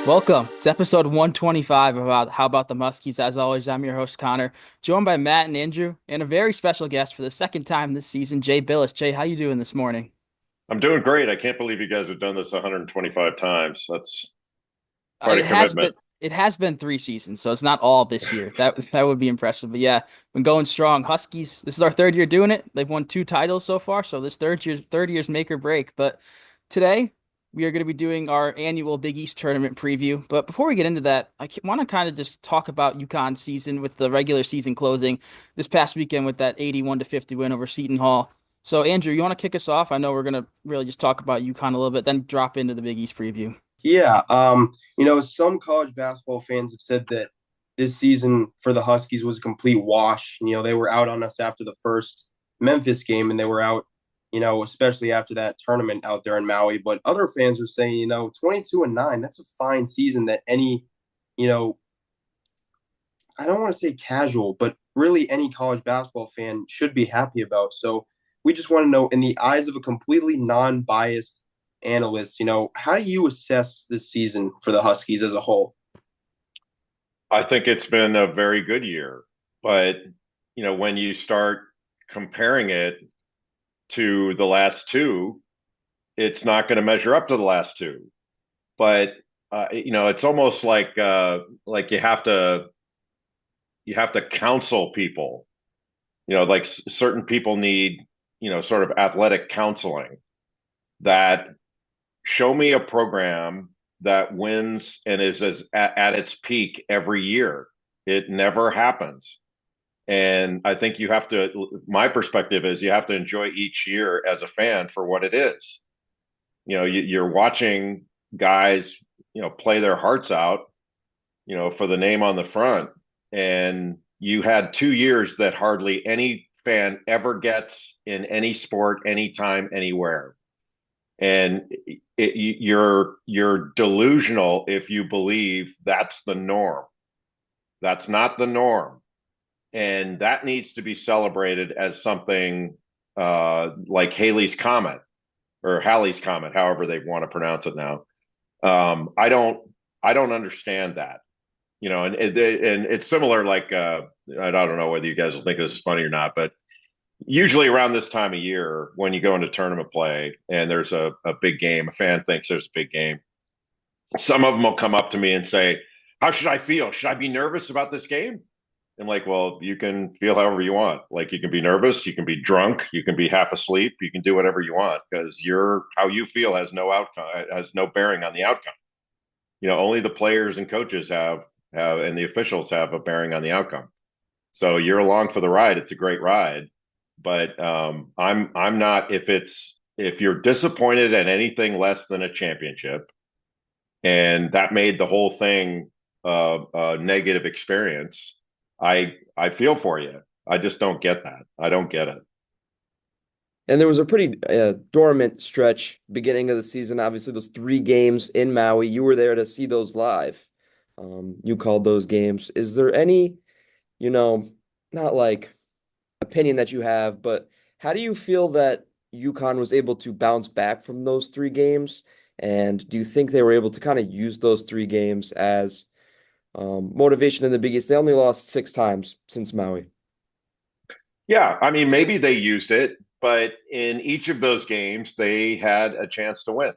Welcome. It's episode 125 about How About the Huskies. As always, I'm your host, Connor, joined by Matt and Andrew, and a very special guest for the second time this season, Jay Bilas. Jay, how you doing this morning? I'm doing great. I can't believe you guys have done this 125 times. That's Uh, quite a it has been commitment. it has been 3 seasons, so it's not all this year. That would be impressive. But yeah, been going strong. Huskies, this is our third year doing it. They've won two titles so far, so this third year's make or break. But today we are going to be doing our annual Big East tournament preview. But before we get into that, I want to kind of just talk about UConn season with the regular season closing this past weekend with that 81-50 win over Seton Hall. So Andrew, you want to kick us off? I know we're going to really just talk about UConn a little bit, then drop into the Big East preview. Yeah, some college basketball fans have said that this season for the Huskies was a complete wash. They were out on us after the first Memphis game, and they were out, especially after that tournament out there in Maui. But other fans are saying, 22-9, that's a fine season that any, you know, I don't want to say casual, but really any college basketball fan should be happy about. So we just want to know, in the eyes of a completely non-biased analyst, how do you assess this season for the Huskies as a whole? I think it's been a very good year, but when you start comparing it to the last two, it's not going to measure up to the last two. But it's almost like you have to counsel people. Like certain people need sort of athletic counseling that show me a program that wins and is at its peak every year. It never happens. And I think my perspective is you have to enjoy each year as a fan for what it is. You're watching guys, play their hearts out, for the name on the front. And you had 2 years that hardly any fan ever gets in any sport, anytime, anywhere. And you're delusional if you believe that's the norm. That's not the norm, and that needs to be celebrated as something like Haley's Comet or Halley's Comet, however they want to pronounce it now. I don't understand that, and it's similar. Like I don't know whether you guys will think this is funny or not, but usually around this time of year when you go into tournament play and there's a big game, a fan thinks there's a big game, some of them will come up to me and say, how should I feel? Should I be nervous about this game? I'm like, well, you can feel however you want. Like, you can be nervous, you can be drunk, you can be half asleep, you can do whatever you want, because how you feel has no outcome, has no bearing on the outcome. Only the players and coaches have and the officials have a bearing on the outcome. So you're along for the ride. It's a great ride. But I'm not, if you're disappointed at anything less than a championship, and that made the whole thing a negative experience, I feel for you. I just don't get that. I don't get it. And there was a pretty dormant stretch beginning of the season. Obviously, those 3 games in Maui, you were there to see those live. You called those games. Is there any, you know, not like opinion that you have, but how do you feel that UConn was able to bounce back from those 3 games? And do you think they were able to kind of use those 3 games as motivation in the Big East? They only lost 6 times since Maui. Yeah, I mean, maybe they used it, but in each of those games, they had a chance to win,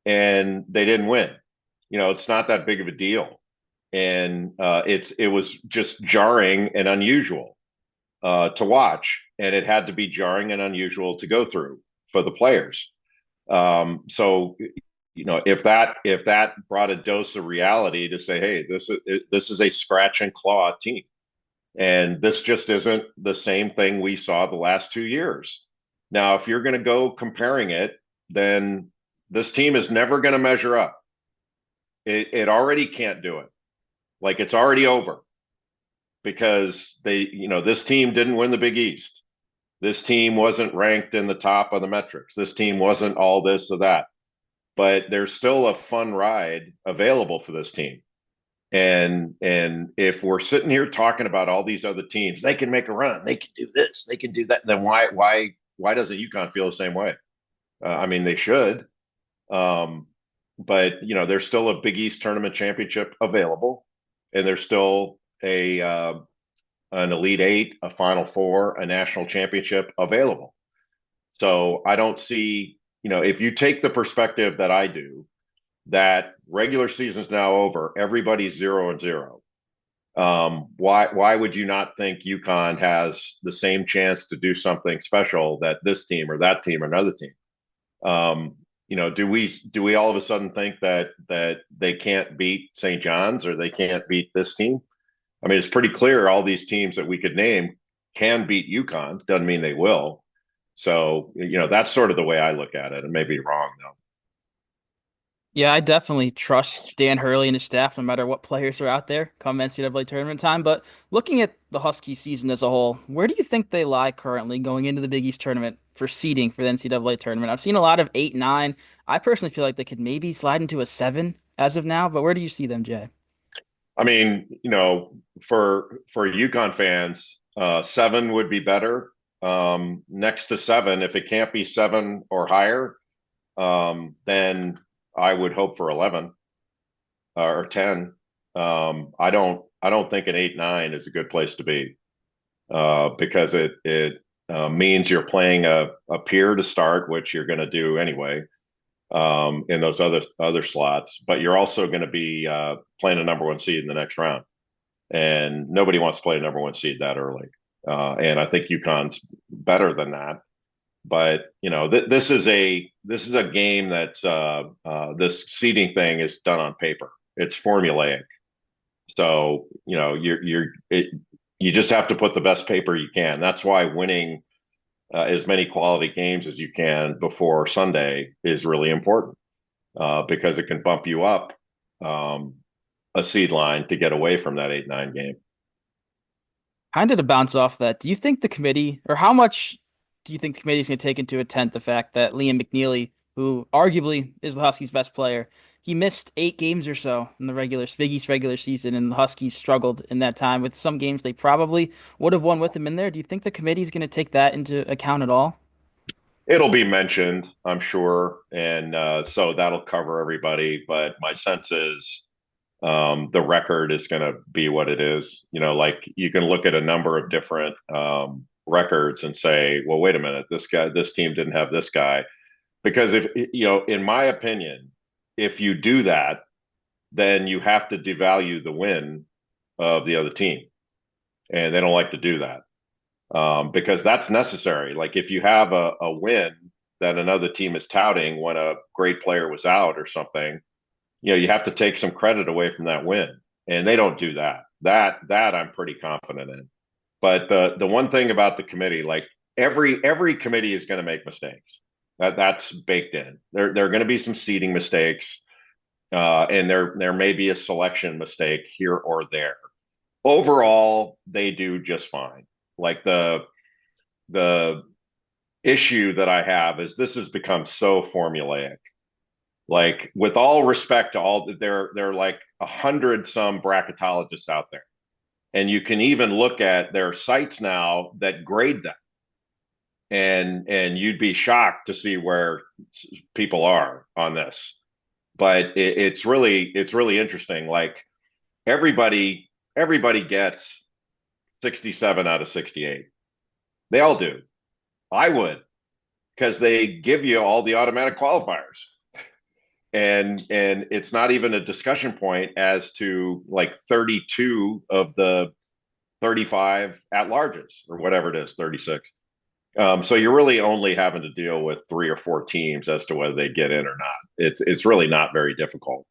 and they didn't win. It's not that big of a deal, and it was just jarring and unusual to watch, and it had to be jarring and unusual to go through for the players. So, if that brought a dose of reality to say, hey, this is a scratch and claw team, and this just isn't the same thing we saw the last 2 years. Now, if you're going to go comparing it, then this team is never going to measure up. It already can't do it. Like, it's already over because this team didn't win the Big East. This team wasn't ranked in the top of the metrics. This team wasn't all this or that. But there's still a fun ride available for this team. And if we're sitting here talking about all these other teams, they can make a run, they can do this, they can do that, then why doesn't UConn feel the same way? I mean, they should. but there's still a Big East tournament championship available, and there's still a an Elite Eight, a Final Four, a national championship available. So I don't see, if you take the perspective that I do, that regular season's now over, everybody's 0-0. Why would you not think UConn has the same chance to do something special that this team or that team or another team? Do we all of a sudden think that they can't beat St. John's or they can't beat this team? I mean, it's pretty clear all these teams that we could name can beat UConn. Doesn't mean they will. So, that's sort of the way I look at it. It may be wrong, though. Yeah, I definitely trust Dan Hurley and his staff no matter what players are out there come NCAA tournament time. But looking at the Huskies season as a whole, where do you think they lie currently going into the Big East tournament for seeding for the NCAA tournament? I've seen a lot of 8, 9. I personally feel like they could maybe slide into a 7 as of now, but where do you see them, Jay? I mean, for UConn fans, 7 would be better. Next to 7, if it can't be 7 or higher, then I would hope for 11 or 10. I don't think an 8, 9 is a good place to be because it means you're playing a peer to start, which you're going to do anyway in those other slots, but you're also going to be playing a number 1 seed in the next round, and nobody wants to play a number 1 seed that early. And I think UConn's better than that. But this is a game that's this seeding thing is done on paper. It's formulaic. So you just have to put the best paper you can. That's why winning as many quality games as you can before Sunday is really important because it can bump you up a seed line to get away from that 8, 9 game. Kind of to bounce off that, do you think the committee, or how much do you think the committee is going to take into account the fact that Liam McNeely, who arguably is the Huskies' best player, he missed 8 games or so in the Big East regular season, and the Huskies struggled in that time with some games they probably would have won with him in there. Do you think the committee is going to take that into account at all? It'll be mentioned, I'm sure, and so that'll cover everybody. But my sense is the record is going to be what it is. Like you can look at a number of different records and say, well, wait a minute, this team didn't have this guy. Because if, in my opinion, if you do that, then you have to devalue the win of the other team. And they don't like to do that because that's necessary. Like if you have a win that another team is touting when a great player was out or something, you have to take some credit away from that win. And they don't do that. That I'm pretty confident in. But the one thing about the committee, like every committee is going to make mistakes. That's baked in. There are going to be some seeding mistakes, and there may be a selection mistake here or there. Overall, they do just fine. Like the issue that I have is this has become so formulaic. Like with all respect to all, there are like 100 some bracketologists out there, and you can even look at their sites now that grade them, and you'd be shocked to see where people are on this. But it's really interesting. Like everybody gets 67 out of 68. They all do. I would, because they give you all the automatic qualifiers. And it's not even a discussion point as to like 32 of the 35 at larges or whatever it is, 36. So you're really only having to deal with 3 or 4 teams as to whether they get in or not. It's really not very difficult,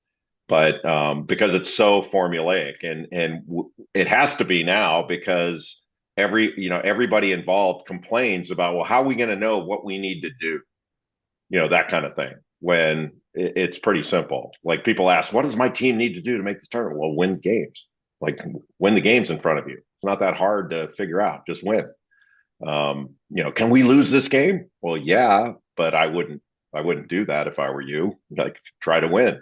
but because it's so formulaic, and it has to be now because everybody involved complains about, well, how are we going to know what we need to do, that kind of thing. When it's pretty simple. Like people ask, what does my team need to do to make this tournament? Well, win games. Like win the games in front of you. It's not that hard to figure out. Just win. Can we lose this game? Well, yeah, but I wouldn't do that if I were you. Like try to win.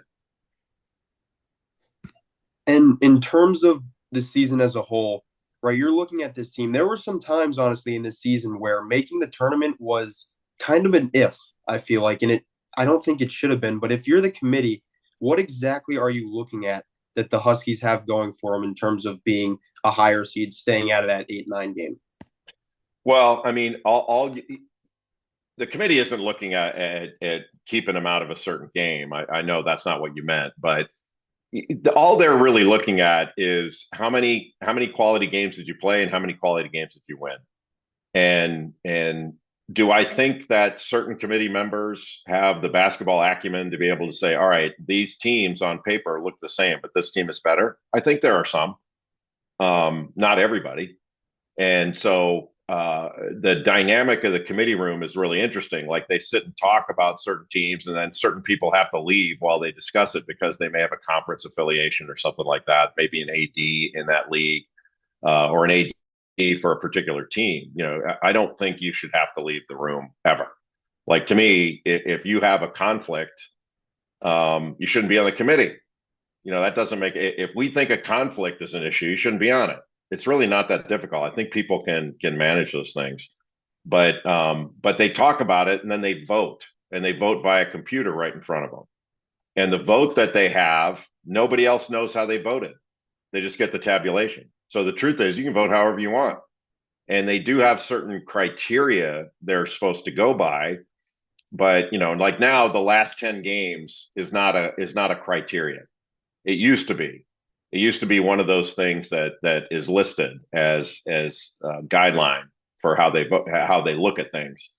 And in terms of the season as a whole, right, you're looking at this team. There were some times, honestly, in this season where making the tournament was kind of an if, I feel like, and I don't think it should have been. But if you're the committee, What exactly are you looking at that the Huskies have going for them in terms of being a higher seed, staying out of that 8-9 game? Well, I mean, all the committee isn't looking at keeping them out of a certain game. I know that's not what you meant, but all they're really looking at is how many quality games did you play and how many quality games did you win. And do I think that certain committee members have the basketball acumen to be able to say, all right, these teams on paper look the same, but this team is better? I think there are some, not everybody. And so the dynamic of the committee room is really interesting. Like they sit and talk about certain teams, and then certain people have to leave while they discuss it because they may have a conference affiliation or something like that, maybe an AD in that league or an AD for a particular team. I don't think you should have to leave the room ever. Like to me, if you have a conflict, you shouldn't be on the committee. That doesn't make it. If we think a conflict is an issue, you shouldn't be on it. It's really not that difficult. I think people can manage those things, but they talk about it and then they vote, and they vote via computer right in front of them. And the vote that they have, nobody else knows how they voted. They just get the tabulation. So the truth is, you can vote however you want, and they do have certain criteria they're supposed to go by. But like now, the last 10 games is not a criteria. It used to be. It used to be one of those things that is listed as a guideline for how they look at things.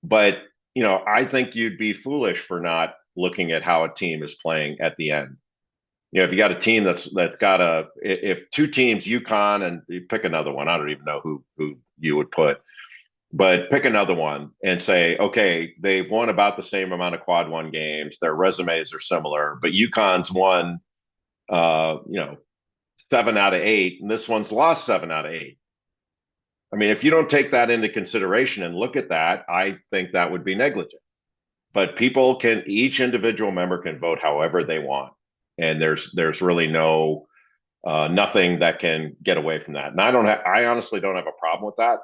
But I think you'd be foolish for not looking at how a team is playing at the end. If you got a team that's got if two teams, UConn, and you pick another one, I don't even know who you would put, but pick another one and say, okay, they've won about the same amount of quad one games. Their resumes are similar, but UConn's won 7 out of 8, and this one's lost 7 out of 8. I mean, if you don't take that into consideration and look at that, I think that would be negligent. But each individual member can vote however they want, and there's really nothing that can get away from that. And I honestly don't have a problem with that.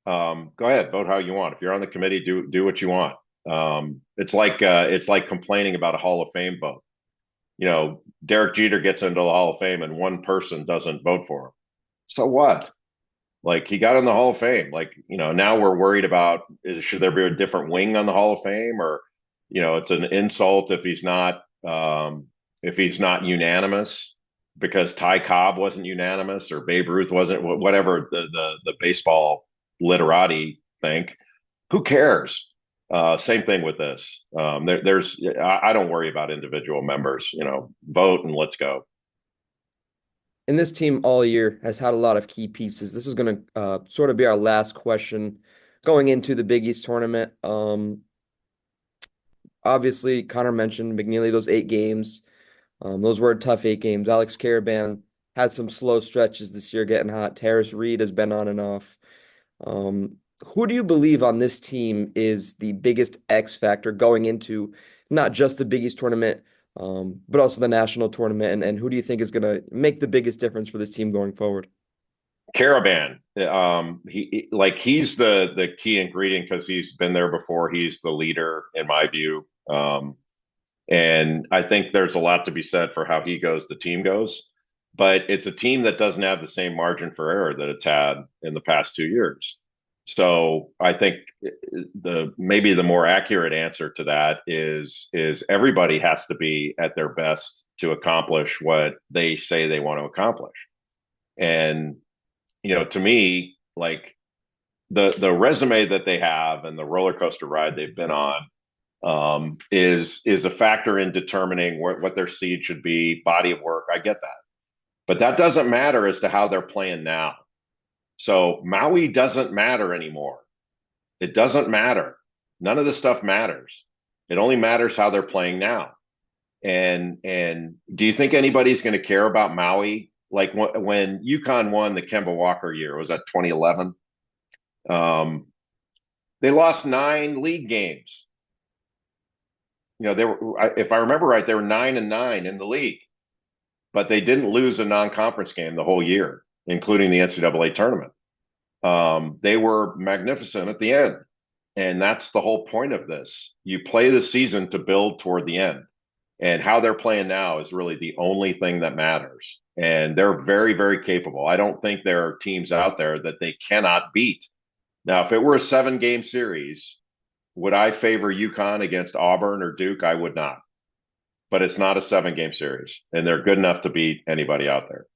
Go ahead, vote how you want. If you're on the committee, do what you want. It's like complaining about a Hall of Fame vote. Derek Jeter gets into the Hall of Fame and one person doesn't vote for him. So what? Like, he got in the Hall of Fame. Like, now we're worried about, should there be a different wing on the Hall of Fame? Or, it's an insult if he's not unanimous, because Ty Cobb wasn't unanimous or Babe Ruth wasn't, whatever the baseball literati think. Who cares? Same thing with this. I don't worry about individual members. Vote and let's go. And this team all year has had a lot of key pieces. This is going to sort of be our last question going into the Big East tournament. Obviously, Connor mentioned McNeely, those 8 games. Those were tough 8 games. Alex Caravan had some slow stretches this year getting hot. Terrace Reed has been on and off. Who do you believe on this team is the biggest X factor going into not just the Big East tournament, but also the national tournament? And who do you think is going to make the biggest difference for this team going forward? Caravan, he's the key ingredient because he's been there before. He's the leader in my view. And I think there's a lot to be said for how he goes, the team goes, but it's a team that doesn't have the same margin for error that it's had in the past 2 years. So I think maybe the more accurate answer to that is everybody has to be at their best to accomplish what they say they want to accomplish. And, to me, like the resume that they have and the roller coaster ride they've been on is a factor in determining what their seed should be, body of work. I get that. But that doesn't matter as to how they're playing now. So Maui doesn't matter anymore. It doesn't matter. None of this stuff matters. It only matters how they're playing now. And do you think anybody's going to care about Maui? Like when UConn won the Kemba Walker year, was that 2011? They lost 9 league games. They were, if I remember right, they were 9-9 in the league, but they didn't lose a non-conference game the whole year, including the NCAA tournament. They were magnificent at the end. And that's the whole point of this. You play the season to build toward the end. And how they're playing now is really the only thing that matters. And they're very, very capable. I don't think there are teams out there that they cannot beat. Now, if it were a 7 game series, would I favor UConn against Auburn or Duke? I would not. But it's not a 7 game series, and they're good enough to beat anybody out there.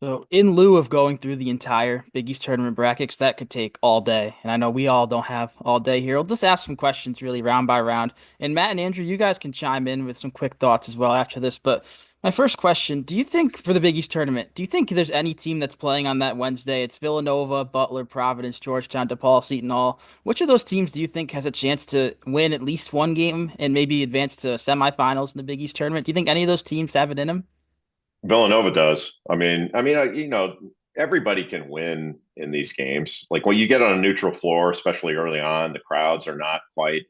So, in lieu of going through the entire Big East tournament brackets, that could take all day. And I know we all don't have all day here. I'll just ask some questions really round by round. And Matt and Andrew, you guys can chime in with some quick thoughts as well after this. But my first question, do you think for the Big East tournament, do you think there's any team that's playing on that Wednesday? It's Villanova, Butler, Providence, Georgetown, DePaul, Seton Hall. Which of those teams do you think has a chance to win at least one game and maybe advance to semifinals in the Big East tournament? Do you think any of those teams have it in them? Villanova does. Everybody can win in these games. Like when you get on a neutral floor, especially early on, the crowds are not quite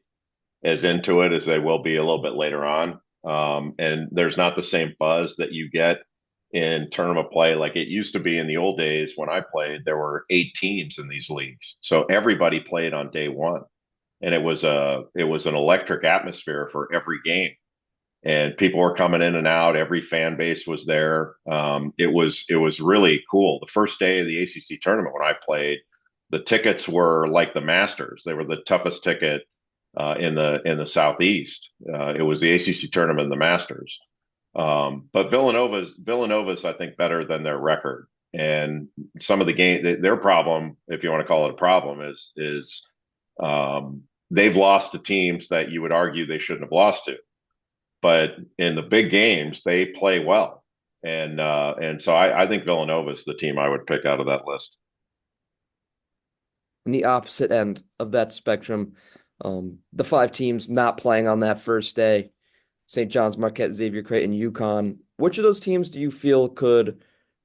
as into it as they will be a little bit later on. And there's not the same buzz that you get in tournament play like it used to be in the old days when I played. There were 8 teams in these leagues, so everybody played on day one, and it was an electric atmosphere for every game, and people were coming in and out. Every fan base was there. It was really cool. The first day of the ACC tournament when I played, the tickets were like the Masters. They were the toughest ticket in the Southeast. It was the ACC tournament and the Masters. But Villanova's I think better than their record. And some of the game, their problem, if you want to call it a problem, is they've lost to teams that you would argue they shouldn't have lost to. But in the big games, they play well, and so I think Villanova is the team I would pick out of that list. On the opposite end of that spectrum, the 5 teams not playing on that first day, St. John's, Marquette, Xavier, Creighton, UConn. Which of those teams do you feel could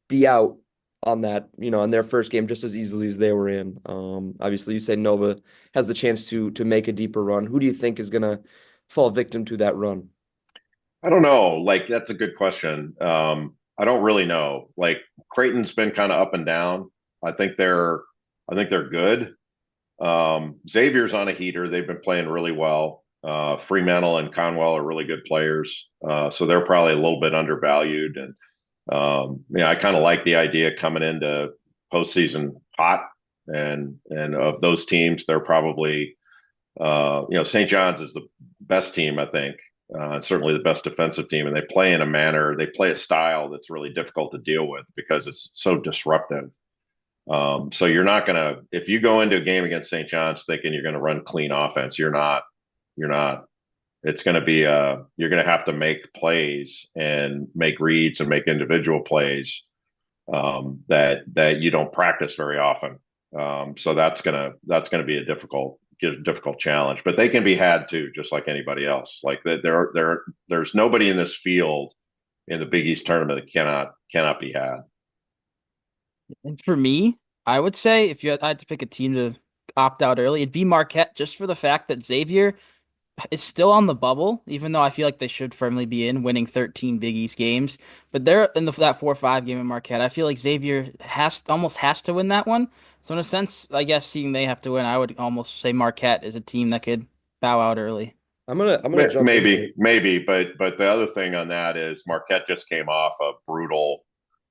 be out on that, on their first game just as easily as they were in? Obviously, you say Nova has the chance to make a deeper run. Who do you think is going to fall victim to that run? I don't know. Like that's a good question. I don't really know. Like Creighton's been kind of up and down. I think they're I think they're good. Xavier's on a heater. They've been playing really well. Fremantle and Conwell are really good players. So they're probably a little bit undervalued. And I kind of like the idea coming into postseason hot. And of those teams, they're probably St. John's is the best team, I think. Certainly the best defensive team, and they play in a manner, they play a style that's really difficult to deal with because it's so disruptive. So you're not going to, if you go into a game against St. John's thinking you're going to run clean offense, you're not. You're not. It's going to be, you're going to have to make plays and make reads and make individual plays that you don't practice very often. So that's gonna be a difficult challenge, but they can be had too, just like anybody else. Like there's nobody in this field in the Big East tournament that cannot be had. And for me, I would say if I had to pick a team to opt out early, it'd be Marquette just for the fact that Xavier is still on the bubble, even though I feel like they should firmly be in winning 13 Big East games. But they're in that 4-5 game in Marquette. I feel like Xavier almost has to win that one. So in a sense, I guess seeing they have to win, I would almost say Marquette is a team that could bow out early. I'm gonna jump in here. Maybe, but the other thing on that is Marquette just came off a brutal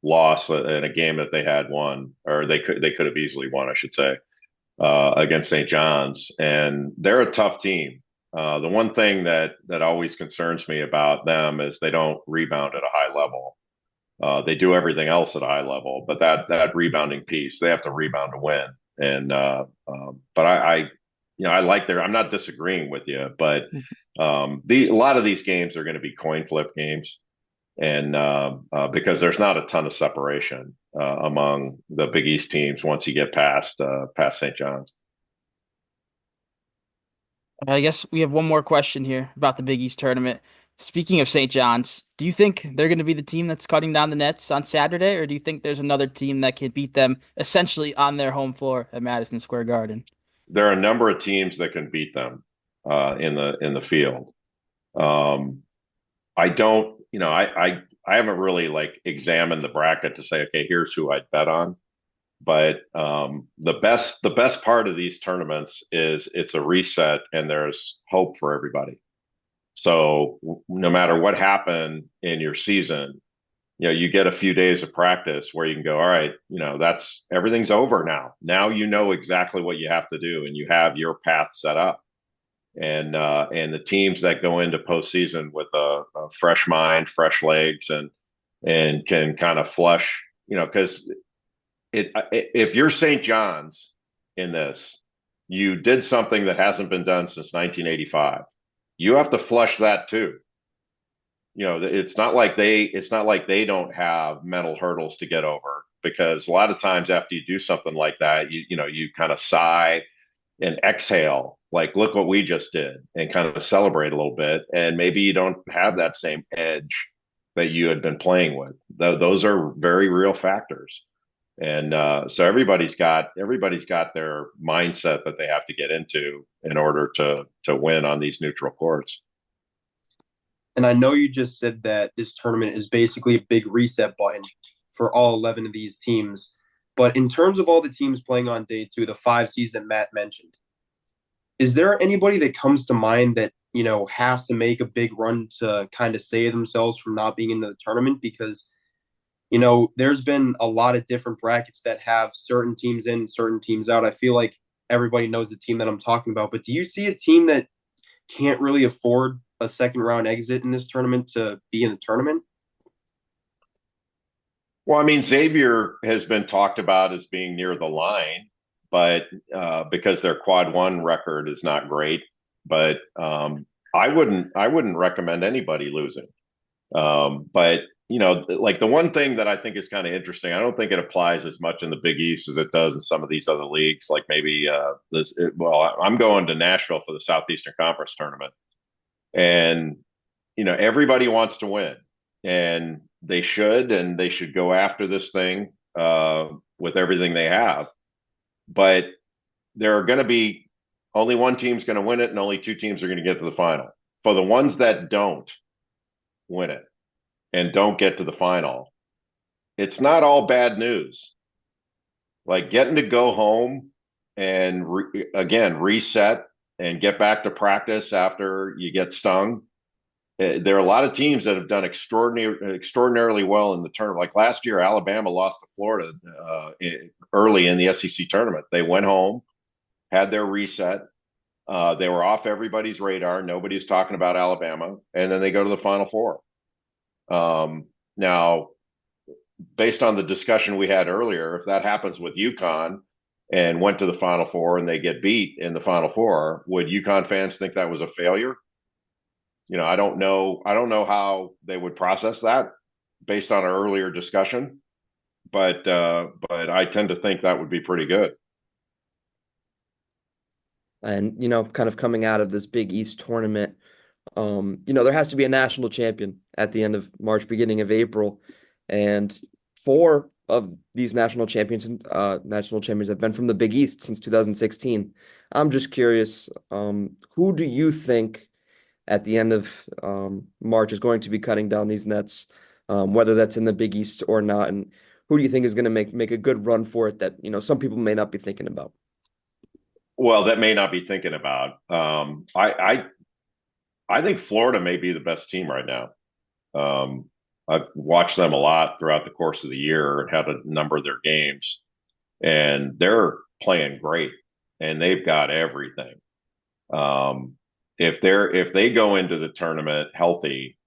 loss in a game that they had won, or they could have easily won, I should say, against St. John's, and they're a tough team. The one thing that always concerns me about them is they don't rebound at a high level. They do everything else at a high level, but that rebounding piece, they have to rebound to win. And but I like I'm not disagreeing with you, but a lot of these games are going to be coin flip games, and because there's not a ton of separation among the Big East teams once you get past St. John's. I guess we have one more question here about the Big East tournament. Speaking of St. John's, do you think they're going to be the team that's cutting down the nets on Saturday, or do you think there's another team that can beat them essentially on their home floor at Madison Square Garden? There are a number of teams that can beat them in the field. I don't, I haven't really like examined the bracket to say, okay, here's who I'd bet on. But the best part of these tournaments is it's a reset and there's hope for everybody. So no matter what happened in your season, you get a few days of practice where you can go, all right, that's everything's over now. Now you know exactly what you have to do, and you have your path set up. And the teams that go into postseason with a fresh mind, fresh legs, and can kind of flush, because if you're St. John's in this, you did something that hasn't been done since 1985. You have to flush that too. It's not like they don't have mental hurdles to get over, because a lot of times after you do something like that, you kind of sigh and exhale, like, look what we just did, and kind of celebrate a little bit. And maybe you don't have that same edge that you had been playing with. Those are very real factors. And so everybody's got their mindset that they have to get into in order to win on these neutral courts. And I know you just said that this tournament is basically a big reset button for all 11 of these teams. But in terms of all the teams playing on day two, the 5 seeds that Matt mentioned, is there anybody that comes to mind that, has to make a big run to kind of save themselves from not being in the tournament? Because, there's been a lot of different brackets that have certain teams in, certain teams out. I feel like everybody knows the team that I'm talking about. But do you see a team that can't really afford a second round exit in this tournament to be in the tournament? Well, I mean, Xavier has been talked about as being near the line, but because their quad one record is not great. But I wouldn't recommend anybody losing. But like the one thing that I think is kind of interesting, I don't think it applies as much in the Big East as it does in some of these other leagues. Like maybe I'm going to Nashville for the Southeastern Conference tournament, and everybody wants to win, and they should go after this thing with everything they have. But there are going to be only one team's going to win it, and only two teams are going to get to the final. For the ones that don't win it and don't get to the final, it's not all bad news. Like getting to go home and again reset and get back to practice after you get stung. There are a lot of teams that have done extraordinarily well in the tournament. Like last year, Alabama lost to Florida early in the SEC tournament. They went home, had their reset. They were off everybody's radar. Nobody's talking about Alabama, and then they go to the Final Four. Now, based on the discussion we had earlier, if that happens with UConn and went to the Final Four and they get beat in the Final Four, would UConn fans think that was a failure? I don't know. I don't know how they would process that based on our earlier discussion, but I tend to think that would be pretty good. And, kind of coming out of this Big East tournament, there has to be a national champion at the end of March, beginning of April. And four of these national champions have been from the Big East since 2016. I'm just curious, who do you think at the end of March is going to be cutting down these nets, whether that's in the Big East or not? And who do you think is going to make a good run for it that, some people may not be thinking about? Well, that may not be thinking about. I think Florida may be the best team right now. I've watched them a lot throughout the course of the year and had a number of their games, and they're playing great, and they've got everything. If they go into the tournament healthy,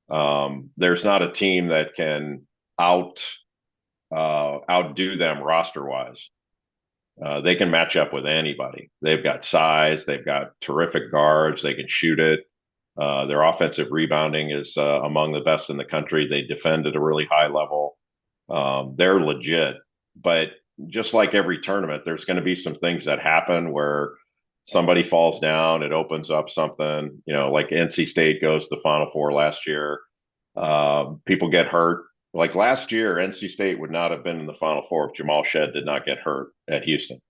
there's not a team that can outdo them roster wise. They can match up with anybody. They've got size. They've got terrific guards. They can shoot it. Their offensive rebounding is among the best in the country. They defend at a really high level. They're legit. But just like every tournament, there's going to be some things that happen where somebody falls down. It opens up something. Like NC State goes to the Final Four last year. People get hurt. Like last year, NC State would not have been in the Final Four if Jamal Shed did not get hurt at Houston.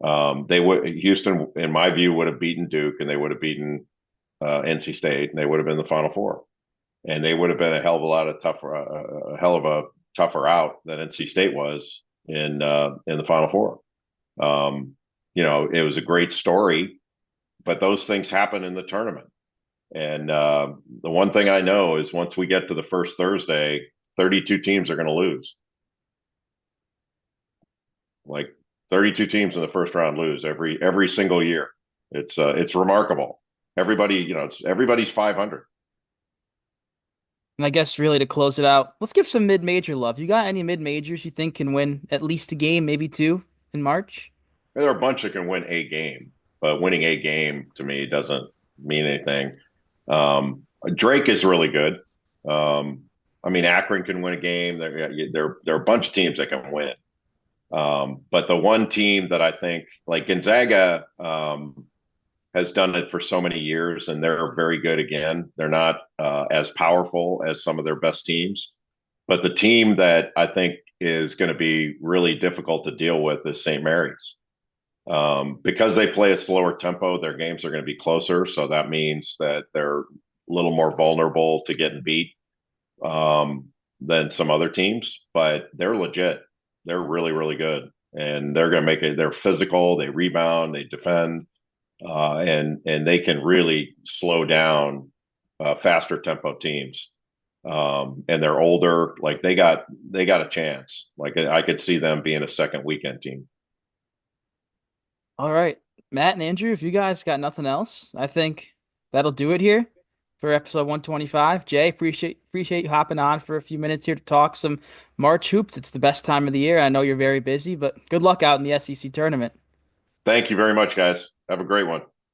Houston, in my view, would have beaten Duke, and they would have beaten NC State, and they would have been the Final Four, and they would have been a hell of a tougher out than NC State was in the Final Four. It was a great story, but those things happen in the tournament. And the one thing I know is once we get to the first Thursday, 32 teams are going to lose. Like 32 teams in the first round lose every single year. It's remarkable. Everybody, everybody's 500. And I guess really to close it out, let's give some mid-major love. You got any mid-majors you think can win at least a game, maybe two in March? There are a bunch that can win a game, but winning a game to me doesn't mean anything. Drake is really good. I mean, Akron can win a game. There are a bunch of teams that can win. But the one team that I think, like Gonzaga, has done it for so many years, and they're very good again. They're not as powerful as some of their best teams, but the team that I think is going to be really difficult to deal with is St. Mary's. Because they play a slower tempo, their games are going to be closer. So that means that they're a little more vulnerable to getting beat than some other teams, but they're legit. They're really, really good. And they're going to make it. They're physical. They rebound. They defend, and they can really slow down faster tempo teams. And they're older. Like they got a chance. Like I could see them being a second weekend team. All right, Matt and Andrew, if you guys got nothing else, I think that'll do it here for episode 125. Jay, appreciate you hopping on for a few minutes here to talk some March hoops. It's the best time of the year. I know you're very busy, but good luck out in the SEC tournament. Thank you very much, guys. Have a great one.